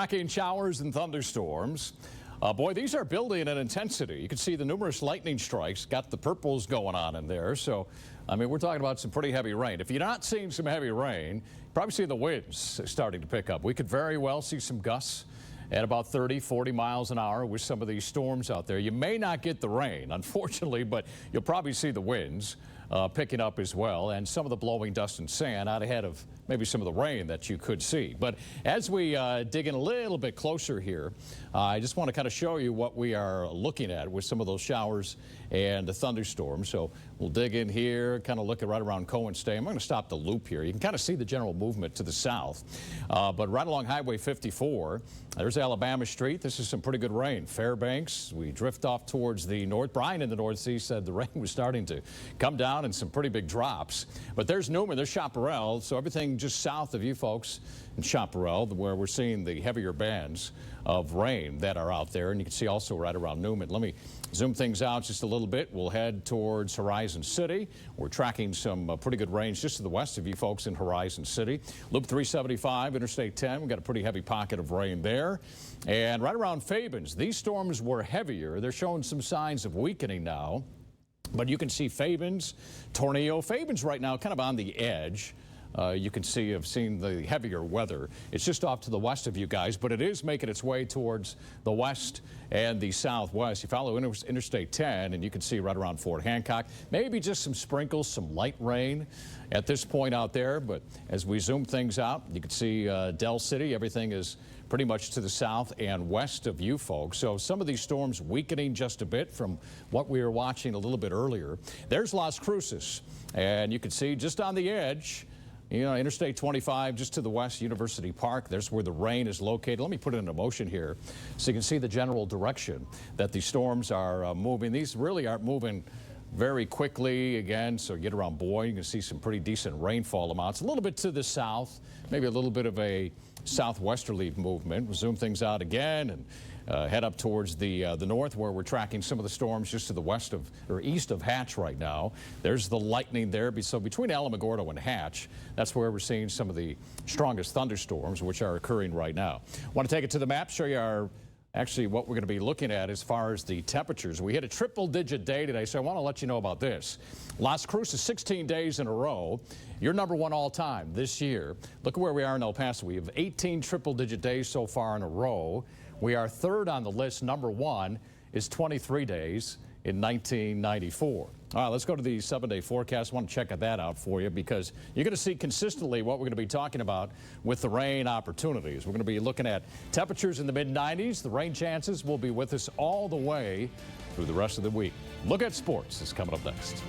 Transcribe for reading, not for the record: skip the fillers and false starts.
Tracking showers and thunderstorms. Boy, these are building in intensity. You can see the numerous lightning strikes, got the purples going on in there. So, I mean, we're talking about some pretty heavy rain. If you're not seeing some heavy rain, you probably see the winds starting to pick up. We could very well see some gusts at about 30, 40 miles an hour with some of these storms out there. You may not get the rain, unfortunately, but you'll probably see the winds picking up as well, and some of the blowing dust and sand out ahead of maybe some of the rain that you could see. But as we dig in a little bit closer here, I just want to kind of show you what we are looking at with some of those showers and the thunderstorms. So we'll dig in here, kind of looking right around Cohen State. I'm going to stop the loop here. You can kind of see the general movement to the south. But right along Highway 54, there's Alabama Street. This is some pretty good rain. Fairbanks, we drift off towards the north. Brian in the North Sea said the rain was starting to come down and some pretty big drops. But there's Newman, there's Chaparral, so everything just south of you folks in Chaparral, where we're seeing the heavier bands of rain that are out there. And you can see also right around Newman. Let me zoom things out just a little bit. We'll head towards Horizon City. We're tracking some pretty good rains just to the west of you folks in Horizon City. Loop 375, Interstate 10, we've got a pretty heavy pocket of rain there. And right around Fabens, these storms were heavier. They're showing some signs of weakening now. But you can see Fabens, Tornillo. Fabens right now kind of on the edge. You can see I've seen the heavier weather. It's just off to the west of you guys, but it is making its way towards the west and the southwest. You follow Interstate 10, and you can see right around Fort Hancock, maybe just some sprinkles, some light rain at this point out there. But as we zoom things out, you can see Del City, everything is pretty much to the south and west of you folks. So some of these storms weakening just a bit from what we were watching a little bit earlier. There's Las Cruces, and you can see just on the edge, you know, Interstate 25 just to the west, University Park. There's where the rain is located. Let me put it into motion here so you can see the general direction that these storms are moving. These really aren't moving very quickly again, so get around Boyd, you can see some pretty decent rainfall amounts. A little bit to the south, maybe a little bit of a southwesterly movement. We'll zoom things out again and head up towards the north, where we're tracking some of the storms just to the west of or east of Hatch right now. There's the lightning there. So between Alamogordo and Hatch, that's where we're seeing some of the strongest thunderstorms, which are occurring right now. Want to take it to the map, show you actually what we're going to be looking at as far as the temperatures. We hit a triple-digit day today, so I want to let you know about this. Las Cruces, 16 days in a row. You're number one all time this year. Look at where we are in El Paso. We have 18 triple-digit days so far in a row. We are third on the list. Number one is 23 days in 1994. All right, let's go to the 7-day forecast. I want to check that out for you because you're going to see consistently what we're going to be talking about with the rain opportunities. We're going to be looking at temperatures in the mid-90s. The rain chances will be with us all the way through the rest of the week. Look at sports is coming up next.